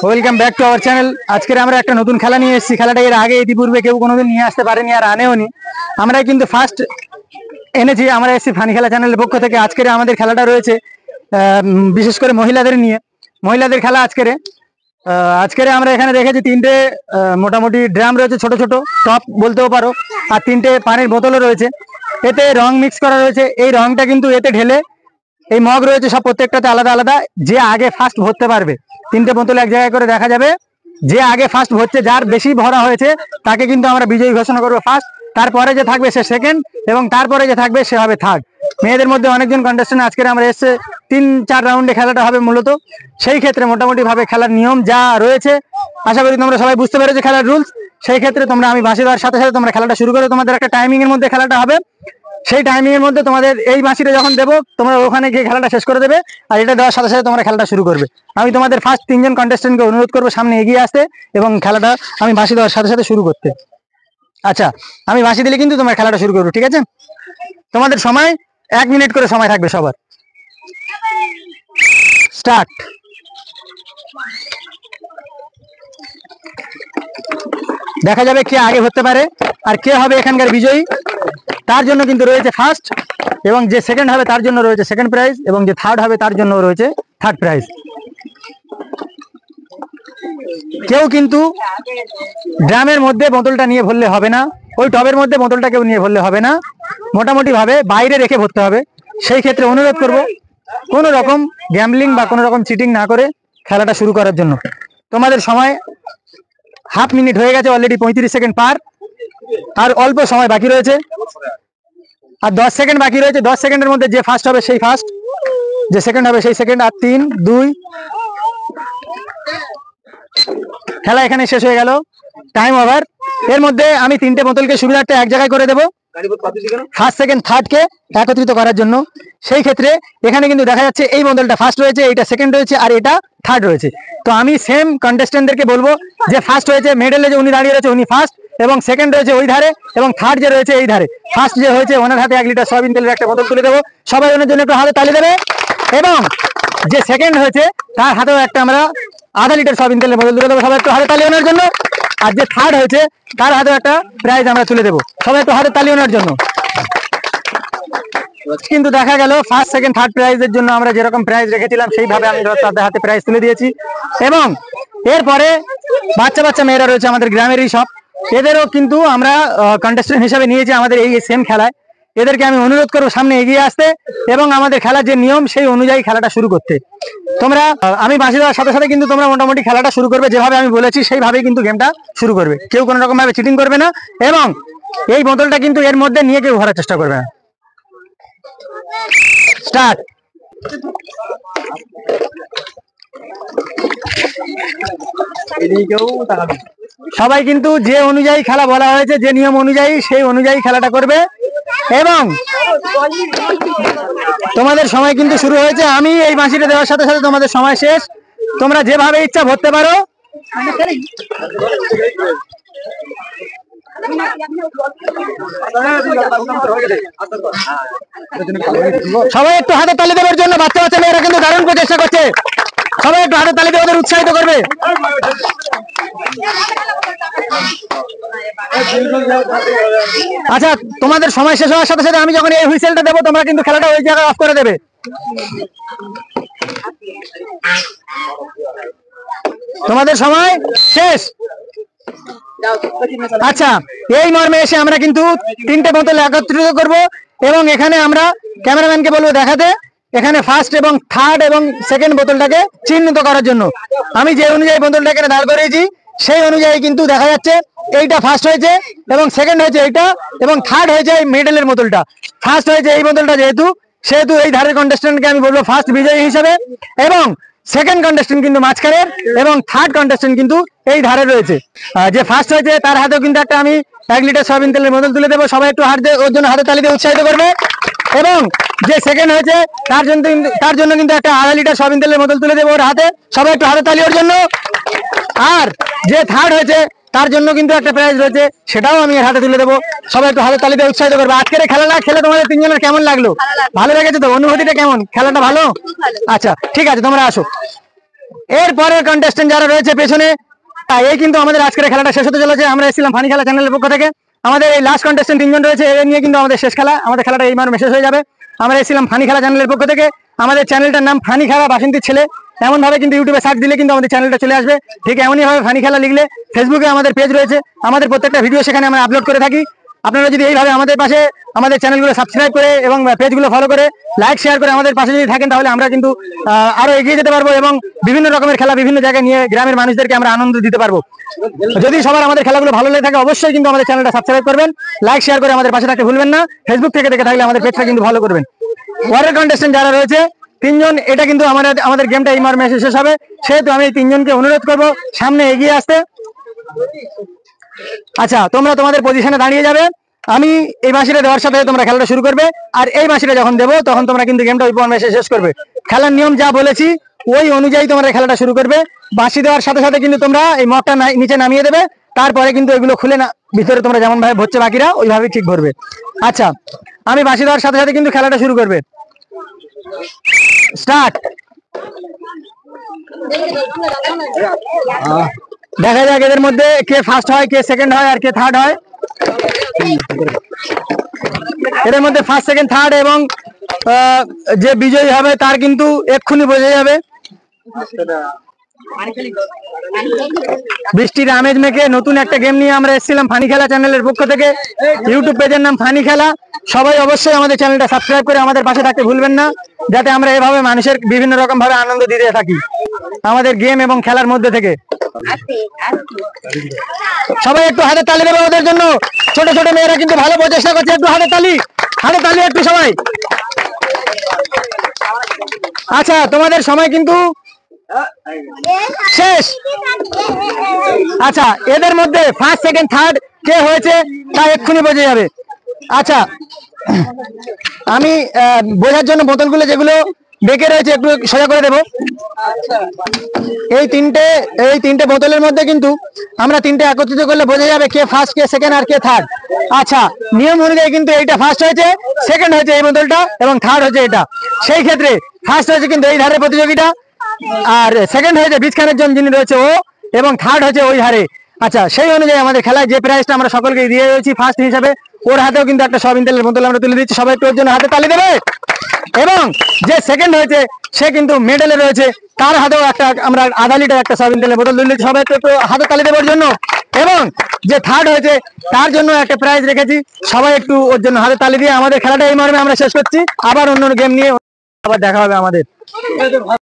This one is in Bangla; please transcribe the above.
Welcome back to our channel. আজকে আমরা একটা নতুন খেলা নিয়ে এসেছি। খেলাটা এর আগে ইতিপূর্বে কেউ কোনোদিন নিয়ে আসতে পারেনি আর আনেওনি। আমরা কিন্তু ফার্স্ট এনেছি। আমরা এসেছি ফানি খেলা চ্যানেলের পক্ষ থেকে। আজকের আমাদের খেলাটা রয়েছে বিশেষ করে মহিলাদের নিয়ে, মহিলাদের খেলা আজকের আমরা এখানে দেখেছি তিনটে মোটামুটি ড্রাম রয়েছে, ছোট ছোট টপ বলতেও পারো, আর তিনটে পানির বোতলও রয়েছে। এতে রং মিক্স করা রয়েছে। এই রংটা কিন্তু এতে ঢেলে, এই মগ রয়েছে সব প্রত্যেকটাতে আলাদা আলাদা, যে আগে ফার্স্ট ভরতে পারবে, তিনটে বোতল এক জায়গায় করে দেখা যাবে, যে আগে ফার্স্ট ভরছে, যার বেশি ভরা হয়েছে তাকে কিন্তু আমরা বিজয়ী ঘোষণা করবো ফার্স্ট। তারপরে যে থাকবে সে সেকেন্ড, এবং তারপরে যে থাকবে সে হবে থার্ড। মেয়েদের মধ্যে অনেকজন কন্টেস্টেন্ট আজকে আমরা এসছে। 3-4 রাউন্ডে খেলাটা হবে মূলত। সেই ক্ষেত্রে মোটামুটি ভাবে খেলার নিয়ম যা রয়েছে আশা করি তোমরা সবাই বুঝতে পেরেছো খেলার রুলস। সেই ক্ষেত্রে তোমরা আমি বাঁশি দেওয়ার সাথে সাথে তোমরা খেলাটা শুরু করো। তোমাদের একটা টাইমিং এর মধ্যে খেলাটা হবে। সেই টাইমিং এর মধ্যে তোমাদের এই বাঁশিটা যখন দেবো তোমরা ওখানে গিয়ে খেলাটা শেষ করে দেবে, আর এটা দেওয়ার সাথে সাথে তোমরা খেলাটা শুরু করবে। আমি তোমাদের ফার্স্ট 3 জন কন্টেস্টেন্টকে অনুরোধ করবো সামনে এগিয়ে আসতে এবং খেলাটা আমি বাঁশি দেওয়ার সাথে সাথে শুরু করতে। আচ্ছা, আমি বাঁশি দিলে কিন্তু তোমরা খেলাটা শুরু করবে, ঠিক আছে? তোমাদের সময় 1 মিনিট করে সময় থাকবে সবার। স্টার্ট। দেখা যাবে কে আগে হতে পারে আর কে হবে এখানকার বিজয়ী। তার জন্য কিন্তু রয়েছে ফার্স্ট, এবং যে সেকেন্ড হবে তার জন্য রয়েছে সেকেন্ড প্রাইজ, এবং যে থার্ড হবে তার জন্য রয়েছে থার্ড প্রাইজ। কেউ কিন্তু ড্রামের মধ্যে বোতলটা নিয়ে ভরলে হবে না, ওই টবের মধ্যে বোতলটা কেউ নিয়ে ভরলে হবে না, মোটামুটি ভাবে বাইরে রেখে ভরতে হবে। সেই ক্ষেত্রে অনুরোধ করব কোনো রকম গ্যাম্বলিং বা কোনো রকম চিটিং না করে খেলাটা শুরু করার জন্য। তোমাদের সময় হাফ মিনিট হয়ে গেছে, অলরেডি 35 সেকেন্ড পার, আর অল্প সময় বাকি রয়েছে, আর 10 সেকেন্ড বাকি রয়েছে। 10 সেকেন্ডের মধ্যে যে ফার্স্ট হবে সেই ফার্স্ট, যে সেকেন্ড হবে সেই সেকেন্ড। আর 3, 2, খেলা এখানে শেষ হয়ে গেল, টাইম ওভার। এর মধ্যে আমি 3টে বোতলকে সুবিধার্থে এক জায়গায় করে দেবো, ফার্স্ট সেকেন্ড থার্ডকে একত্রিত করার জন্য। সেই ক্ষেত্রে এখানে কিন্তু দেখা যাচ্ছে এই বোতলটা ফার্স্ট রয়েছে, এইটা সেকেন্ড রয়েছে, আর এটা থার্ড রয়েছে। তো আমি সেম কন্টেস্টেন্টদেরকে বলবো যে ফার্স্ট হয়েছে মেডেলে যে উনি দাঁড়িয়ে রয়েছে উনি ফার্স্ট, এবং সেকেন্ড রয়েছে ওই ধারে, এবং থার্ড যে রয়েছে এই ধারে। ফার্স্ট যে হয়েছে ওনার হাতে 1 লিটার সয়াবিন তেলের একটা বোতল তুলে দেবো। সবাই ওনার জন্য একটু হাতে তালি দেবে। এবং যে সেকেন্ড হয়েছে তার হাতেও একটা আমরা আধা লিটার সয়াবিন তেলের বোতল তুলে দেবো। সবাই একটু হাতে তালি ওনার জন্য। আর যে থার্ড হয়েছে তার হাতেও একটা প্রাইজ আমরা তুলে দেবো। সবাই একটু হাতে তালি ওনার জন্য। কিন্তু দেখা গেল ফার্স্ট সেকেন্ড থার্ড প্রাইজের জন্য আমরা যেরকম প্রাইজ রেখেছিলাম সেইভাবে আমি তাদের হাতে প্রাইজ তুলে দিয়েছি। এবং এরপরে বাচ্চা মেয়েরা রয়েছে আমাদের গ্রামেরই সব, এদেরও কিন্তু আমরা কন্টেস্টেন্ট হিসাবে নিয়েছি আমাদের এই সেম খেলায়। এদেরকে আমি অনুরোধ করবো সামনে এগিয়ে আসতে এবং আমাদের খেলার যে নিয়ম সেই অনুযায়ী খেলাটা শুরু করতে। তোমরা আমি বাঁশি দেওয়ার সাথে সাথে কিন্তু তোমরা মোটামুটি খেলাটা শুরু করবে, যেভাবে আমি বলেছি সেইভাবেই কিন্তু গেমটা শুরু করবে। কেউ কোনো রকম ভাবে চিটিং করবে না, এবং এই বোতলটা কিন্তু এর মধ্যে নিয়ে কেউ ভরার চেষ্টা করবে না। স্টার্ট। সবাই কিন্তু যে অনুযায়ী খেলা বলা হয়েছে, যে নিয়ম অনুযায়ী, সেই অনুযায়ী খেলাটা করবে। এবং তোমাদের সময় কিন্তু শুরু হয়েছে। আমি এই বাঁশিটা দেওয়ার সাথে সাথে তোমাদের সময় শেষ। তোমরা যেভাবে ইচ্ছা ভরতে পারো। সবাই একটু হাতে তালি দেওয়ার জন্য। বাচ্চা মেয়েরা কিন্তু দারুণ প্রচেষ্টা করছে। সবাই একটু হাতে তালি দিয়ে ওদের উৎসাহিত করবে। আচ্ছা, তোমাদের সময় শেষ হওয়ার সাথে সাথে আমি যখন এই হুইসেলটা দেবো তোমরা কিন্তু খেলাটা ওই জায়গায় অফ করে দেবে। তোমাদের সময় শেষ। আচ্ছা, এই মর্মে এসে আমরা কিন্তু 3টে বোতল একত্রিত করব, এবং এখানে আমরা ক্যামেরাম্যানকে বলবো দেখাতে এখানে ফার্স্ট এবং থার্ড এবং সেকেন্ড বোতলটাকে চিহ্নিত করার জন্য। আমি যে অনুযায়ী বোতলটা এখানে দাঁড় করিয়েছি সেই অনুযায়ী কিন্তু দেখা যাচ্ছে এইটা ফার্স্ট হয়েছে, এবং সেকেন্ড হয়েছে এইটা, এবং থার্ড হয়েছে এই মেডেলের বোতলটা। ফার্স্ট হয়েছে এই বোতলটা সেহেতু এই ধারের কন্টেস্টেন্টকে আমি বলবো ফার্স্ট বিজয়ী হিসেবে, এবং সেকেন্ড কন্টেস্টেন্ট কিন্তু মাঝখানের, এবং থার্ড কন্টেস্টেন্ট কিন্তু এই ধারে রয়েছে। যে ফার্স্ট হয়েছে তার হাতেও কিন্তু একটা আমি 1 লিটার সয়াবিন তেলের বোতল তুলে দেবো। সবাই একটু ওর জন্য হাতে তালি দিয়ে উৎসাহিত করবে। এবং যে সেকেন্ড হয়েছে তার জন্য কিন্তু একটা আধা লিটার সয়াবিন তেলের বোতল তুলে দেবো ওর হাতে। সবাই একটু হাতে তালি ওর জন্য। আর যে থার্ড হয়েছে তার জন্য কিন্তু একটা প্রাইজ রয়েছে, সেটাও আমি এর হাতে তুলে দেবো। সবাই একটু হাতে তালি দিয়ে উৎসাহিত করবে। আজকের খেলাটা খেলে তোমাদের 3 জনের কেমন লাগলো? ভালো লেগেছে তো? অনুভূতিটা কেমন? খেলাটা ভালো? আচ্ছা, ঠিক আছে, তোমরা আসো। এরপরের কন্টেস্টেন্ট যারা রয়েছে পেছনে, এই কিন্তু আমাদের আজকের খেলাটা শেষ হতে চলেছে। আমরা এসেছিলাম ফানি খেলা চ্যানেলের পক্ষ থেকে। আমাদের এই লাস্ট কন্টেস্টেন্ট 3 জন রয়েছে, এর নিয়ে কিন্তু আমাদের শেষ খেলা। আমাদের খেলাটা এই মর্মে শেষ হয়ে যাবে। আমরা এসেছিলাম ফানি খেলা চ্যানেলের পক্ষ থেকে। আমাদের চ্যানেলটার নাম ফানি খেলা বাসন্তীর ছেলে। এমন ভাবে কিন্তু ইউটিউবে সার্চ দিলে কিন্তু আমাদের চ্যানেলটা চলে আসবে। ঠিক এমনই ভাবে ফানি খেলা লিখলে ফেসবুকে আমাদের পেজ রয়েছে, আমাদের প্রত্যেকটা ভিডিও সেখানে আমরা আপলোড করে থাকি। আপনারা যদি এইভাবে আমাদের পাশে আমাদের চ্যানেলগুলো সাবস্ক্রাইব করে এবং পেজগুলো ফলো করে লাইক শেয়ার করে আমাদের পাশে যদি থাকেন, তাহলে আমরা কিন্তু আরো এগিয়ে যেতে পারবো এবং বিভিন্ন রকমের খেলা বিভিন্ন জায়গায় নিয়ে গ্রামের মানুষদেরকে আমরা আনন্দ দিতে পারবো। যদি সবার আমাদের খেলাগুলো ভালো লেগে থাকে, অবশ্যই কিন্তু আমাদের চ্যানেলটা সাবস্ক্রাইব করবেন, লাইক শেয়ার করে আমাদের পাশে থাকতে ভুলবেন না। ফেসবুক থেকে দেখে থাকলে আমাদের পেজটা কিন্তু ফলো করবেন। পরের কন্টেস্টেন্ট যারা রয়েছে 3 জন, এটা কিন্তু আমাদের গেমটা এই মর্মে শেষ হবে। সেহেতু আমি এই 3 জনকে অনুরোধ করবো সামনে এগিয়ে আসতে। আচ্ছা, তোমরা তোমাদের পজিশনে দাঁড়িয়ে যাবে। আমি এই বাঁশিটা দেওয়ার সাথে তোমরা খেলাটা শুরু করবে, আর এই বাঁশিটা যখন দেবো তখন তোমরা কিন্তু গেমটা ওই মর্মে শেষ করবে। খেলার নিয়ম যা বলেছি ওই অনুযায়ী তোমরা খেলাটা শুরু করবে। বাঁশি দেওয়ার সাথে সাথে কিন্তু তোমরা এই মগটা নিচে নামিয়ে দেবে, তারপরে কিন্তু এগুলো খুলে না ভিতরে তোমরা যেমন ভাবে ভরছে বাকিরা ওইভাবেই ঠিক ভরবে। আচ্ছা, আমি বাঁশি দেওয়ার সাথে সাথে কিন্তু খেলাটা শুরু করবে। স্টার্ট। দেখা যাক এদের মধ্যে কে ফার্স্ট হয়, কে সেকেন্ড হয়, আর কে থার্ড হয়। এদের মধ্যে ফার্স্ট সেকেন্ড থার্ড এবং যে বিজয়ী হবে তার কিন্তু এক্ষুনি বোঝা যাবে। বৃষ্টির আমেজ মেখে নতুন একটা গেম নিয়ে আমরা এসেছিলাম ফানি খেলা চ্যানেলের পক্ষ থেকে। ইউটিউব পেজের নাম ফানি খেলা। সবাই অবশ্যই আমাদের চ্যানেলটা সাবস্ক্রাইব করে আমাদের পাশে থাকতে ভুলবেন না, যাতে আমরা এভাবে মানুষের বিভিন্ন রকম ভাবে আনন্দ দিতে থাকি আমাদের গেম এবং খেলার মধ্যে থেকে। সবাই একটু হাতে তালি দেবে ওদের জন্য। ছোট ছোট মেয়েরা কিন্তু ভালো প্রচেষ্টা করছে, একটু হাতে তালি একটু সবাই। আচ্ছা, তোমাদের সময় কিন্তু শেষ। আচ্ছা, এদের মধ্যে ফার্স্ট সেকেন্ড থার্ড কে হয়েছে তা এক্ষুনি বোঝা যাবে। আচ্ছা, আমি বোঝার জন্য বোতলগুলো যেগুলো বেঁকে রয়েছে একটু সোজা করে দেবো। এই তিনটে বোতলের মধ্যে কিন্তু আমরা তিনটে একত্রিত করলে বোঝা যাবে কে ফার্স্ট, কে সেকেন্ড আর কে থার্ড। আচ্ছা, নিয়ম অনুযায়ী কিন্তু এইটা ফার্স্ট হয়েছে, সেকেন্ড হয়েছে এই বোতলটা এবং থার্ড হয়েছে এটা। সেই ক্ষেত্রে ফার্স্ট হয়েছে কিন্তু এই ধারে প্রতিযোগিতা, আর সেকেন্ড হয়েছে বীজখানের জন যিনি রয়েছে ও, এবং থার্ড হয়েছে ওই ধারে। আচ্ছা, সেই অনুযায়ী আমাদের খেলায় যে প্রাইজটা আমরা সকলকে দিয়ে দিয়েছি ফার্স্ট হিসাবে, ওর হাতেও কিন্তু একটা সয়াবিন তেলের বোতল আমরা তুলে দিচ্ছি। সবাই একটু ওর জন্য হাতে তালি দেবে। এবং যে সেকেন্ড হয়েছে সে কিন্তু মেডেলে রয়েছে, তার হাতেও একটা আমরা আধা লিটার একটা সয়াবিন তেলের বোতল তুলে দিচ্ছি। সবাই একটু হাতে তালি দেওয়ার জন্য। এবং যে থার্ড হয়েছে তার জন্য একটা প্রাইজ রেখেছি। সবাই একটু ওর জন্য হাতে তালি দিয়ে আমাদের খেলাটা এই মর্মে আমরা শেষ করছি। আবার অন্য গেম নিয়ে আবার দেখা হবে আমাদের।